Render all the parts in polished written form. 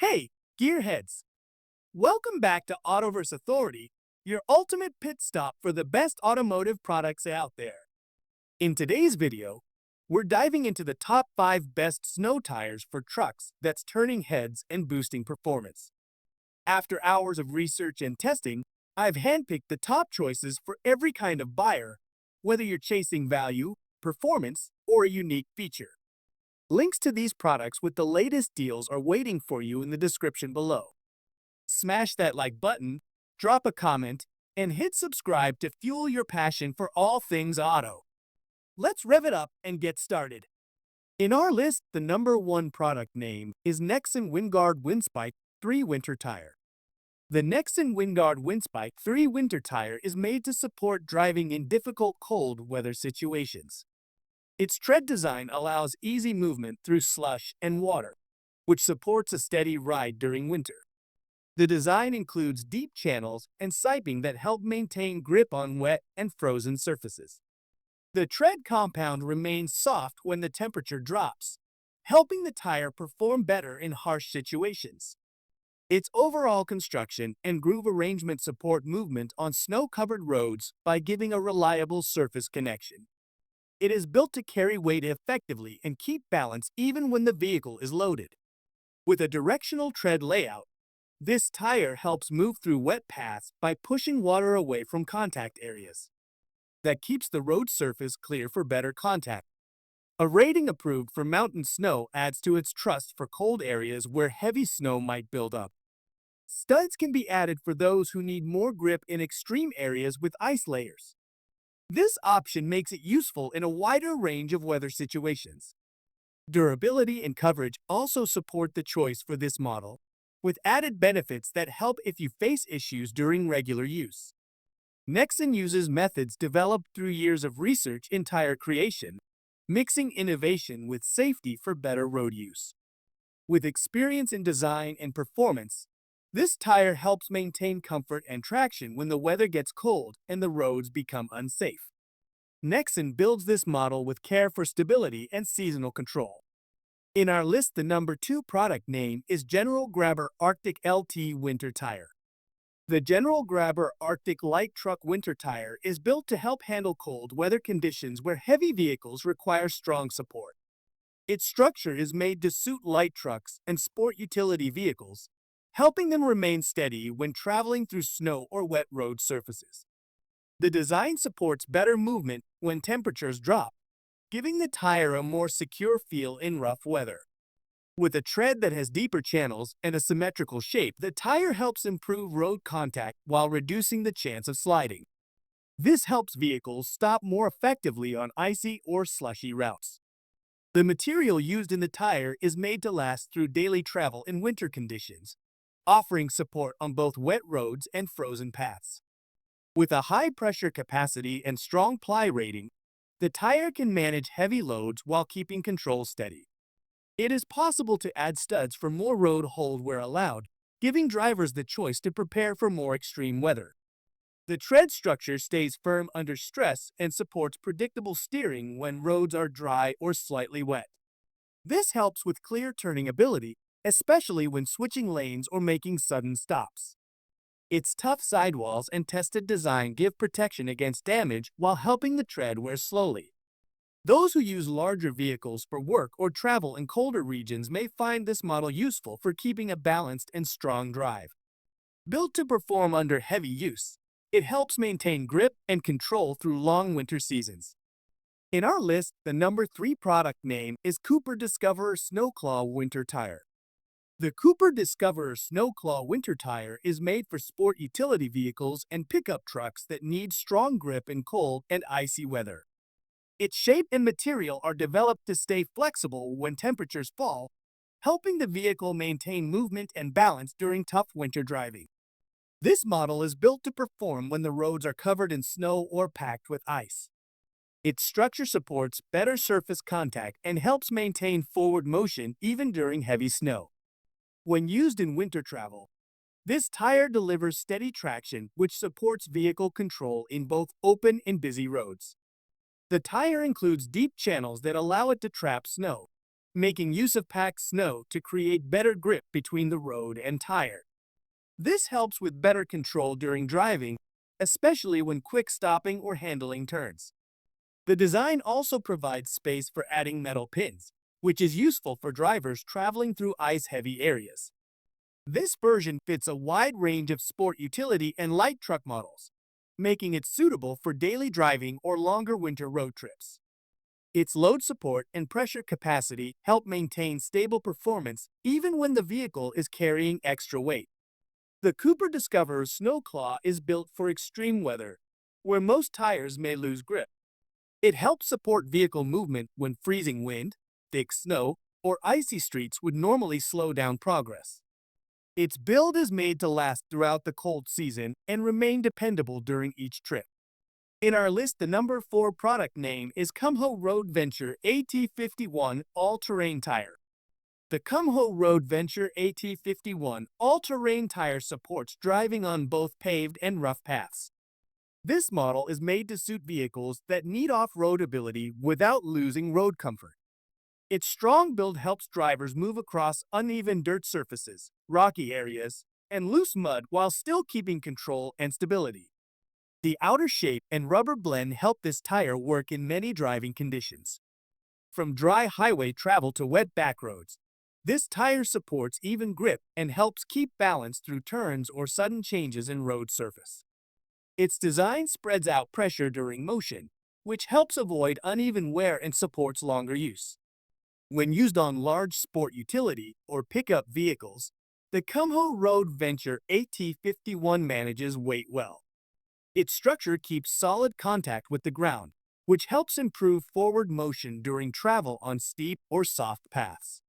Hey, gearheads! Welcome back to Autoverse Authority, your ultimate pit stop for the best automotive products out there. In today's video, we're diving into the top 5 best snow tires for trucks that's turning heads and boosting performance. After hours of research and testing, I've handpicked the top choices for every kind of buyer, whether you're chasing value, performance, or a unique feature. Links to these products with the latest deals are waiting for you in the description below. Smash that like button, drop a comment, and hit subscribe to fuel your passion for all things auto. Let's rev it up and get started. In our list, the number 1 product name is Nexen Winguard Winspike 3 Winter Tire. The Nexen Winguard Winspike 3 Winter Tire is made to support driving in difficult cold weather situations. Its tread design allows easy movement through slush and water, which supports a steady ride during winter. The design includes deep channels and siping that help maintain grip on wet and frozen surfaces. The tread compound remains soft when the temperature drops, helping the tire perform better in harsh situations. Its overall construction and groove arrangement support movement on snow-covered roads by giving a reliable surface connection. It is built to carry weight effectively and keep balance even when the vehicle is loaded. With a directional tread layout, this tire helps move through wet paths by pushing water away from contact areas. That keeps the road surface clear for better contact. A rating approved for mountain snow adds to its trust for cold areas where heavy snow might build up. Studs can be added for those who need more grip in extreme areas with ice layers. This option makes it useful in a wider range of weather situations. Durability and coverage also support the choice for this model, with added benefits that help if you face issues during regular use. Nexen uses methods developed through years of research in tire creation, mixing innovation with safety for better road use. With experience in design and performance, this tire helps maintain comfort and traction when the weather gets cold and the roads become unsafe. Nexen builds this model with care for stability and seasonal control. In our list, the number 2 product name is General Grabber Arctic LT Winter Tire. The General Grabber Arctic Light Truck Winter Tire is built to help handle cold weather conditions where heavy vehicles require strong support. Its structure is made to suit light trucks and sport utility vehicles, helping them remain steady when traveling through snow or wet road surfaces. The design supports better movement when temperatures drop, giving the tire a more secure feel in rough weather. With a tread that has deeper channels and a symmetrical shape, the tire helps improve road contact while reducing the chance of sliding. This helps vehicles stop more effectively on icy or slushy routes. The material used in the tire is made to last through daily travel in winter conditions, offering support on both wet roads and frozen paths. With a high pressure capacity and strong ply rating, the tire can manage heavy loads while keeping control steady. It is possible to add studs for more road hold where allowed, giving drivers the choice to prepare for more extreme weather. The tread structure stays firm under stress and supports predictable steering when roads are dry or slightly wet. This helps with clear turning ability, especially when switching lanes or making sudden stops. Its tough sidewalls and tested design give protection against damage while helping the tread wear slowly. Those who use larger vehicles for work or travel in colder regions may find this model useful for keeping a balanced and strong drive. Built to perform under heavy use, it helps maintain grip and control through long winter seasons. In our list, the number 3 product name is Cooper Discoverer Snowclaw Winter Tire. The Cooper Discoverer Snowclaw Winter Tire is made for sport utility vehicles and pickup trucks that need strong grip in cold and icy weather. Its shape and material are developed to stay flexible when temperatures fall, helping the vehicle maintain movement and balance during tough winter driving. This model is built to perform when the roads are covered in snow or packed with ice. Its structure supports better surface contact and helps maintain forward motion even during heavy snow. When used in winter travel, this tire delivers steady traction which supports vehicle control in both open and busy roads. The tire includes deep channels that allow it to trap snow, making use of packed snow to create better grip between the road and tire. This helps with better control during driving, especially when quick stopping or handling turns. The design also provides space for adding metal pins, which is useful for drivers traveling through ice-heavy areas. This version fits a wide range of sport utility and light truck models, making it suitable for daily driving or longer winter road trips. Its load support and pressure capacity help maintain stable performance even when the vehicle is carrying extra weight. The Cooper Discoverer's Snowclaw is built for extreme weather, where most tires may lose grip. It helps support vehicle movement when freezing wind, thick snow, or icy streets would normally slow down progress. Its build is made to last throughout the cold season and remain dependable during each trip. In our list, the number 4 product name is Kumho Road Venture AT51 All-Terrain Tire. The Kumho Road Venture AT51 All-Terrain Tire supports driving on both paved and rough paths. This model is made to suit vehicles that need off-road ability without losing road comfort. Its strong build helps drivers move across uneven dirt surfaces, rocky areas, and loose mud while still keeping control and stability. The outer shape and rubber blend help this tire work in many driving conditions. From dry highway travel to wet back roads, this tire supports even grip and helps keep balance through turns or sudden changes in road surface. Its design spreads out pressure during motion, which helps avoid uneven wear and supports longer use. When used on large sport utility or pickup vehicles, the Kumho Road Venture AT51 manages weight well. Its structure keeps solid contact with the ground, which helps improve forward motion during travel on steep or soft paths.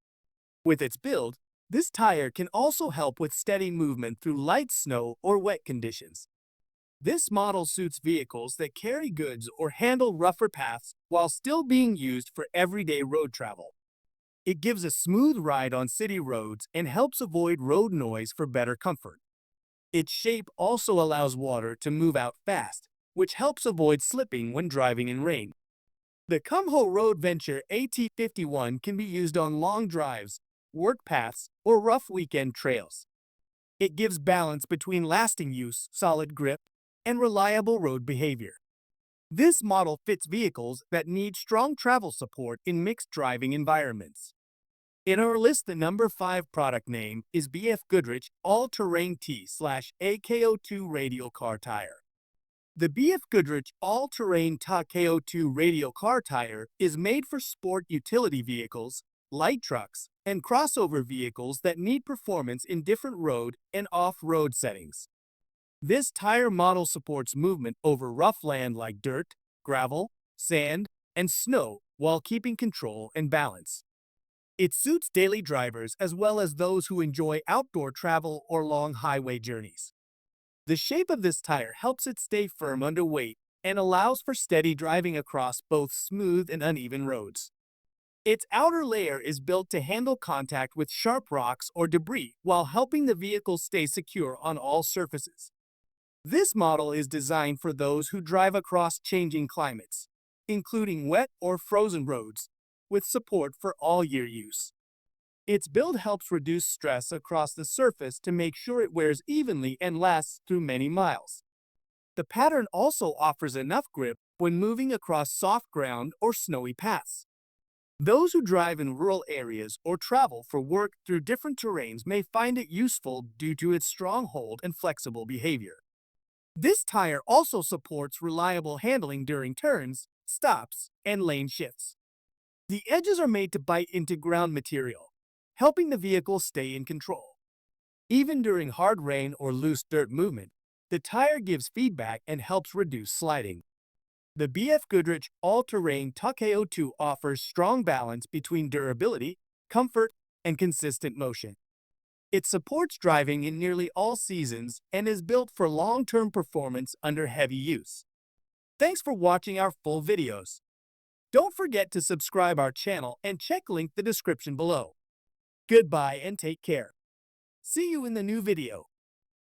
With its build, this tire can also help with steady movement through light snow or wet conditions. This model suits vehicles that carry goods or handle rougher paths while still being used for everyday road travel. It gives a smooth ride on city roads and helps avoid road noise for better comfort. Its shape also allows water to move out fast, which helps avoid slipping when driving in rain. The Kumho Road Venture AT51 can be used on long drives, work paths, or rough weekend trails. It gives balance between lasting use, solid grip, and reliable road behavior. This model fits vehicles that need strong travel support in mixed driving environments. In our list, the number 5 product name is BFGoodrich All-Terrain T/AKO2 Radial Car Tire. The BFGoodrich All-Terrain T KO2 Radial Car Tire is made for sport utility vehicles, light trucks, and crossover vehicles that need performance in different road and off-road settings. This tire model supports movement over rough land like dirt, gravel, sand, and snow while keeping control and balance. It suits daily drivers as well as those who enjoy outdoor travel or long highway journeys. The shape of this tire helps it stay firm under weight and allows for steady driving across both smooth and uneven roads. Its outer layer is built to handle contact with sharp rocks or debris while helping the vehicle stay secure on all surfaces. This model is designed for those who drive across changing climates, including wet or frozen roads, with support for all-year use. Its build helps reduce stress across the surface to make sure it wears evenly and lasts through many miles. The pattern also offers enough grip when moving across soft ground or snowy paths. Those who drive in rural areas or travel for work through different terrains may find it useful due to its strong hold and flexible behavior. This tire also supports reliable handling during turns, stops, and lane shifts. The edges are made to bite into ground material, helping the vehicle stay in control. Even during hard rain or loose dirt movement, the tire gives feedback and helps reduce sliding. The BFGoodrich All-Terrain T KO2 offers strong balance between durability, comfort, and consistent motion. It supports driving in nearly all seasons and is built for long-term performance under heavy use. Thanks for watching our full videos. Don't forget to subscribe our channel and check link the description below. Goodbye and take care. See you in the new video.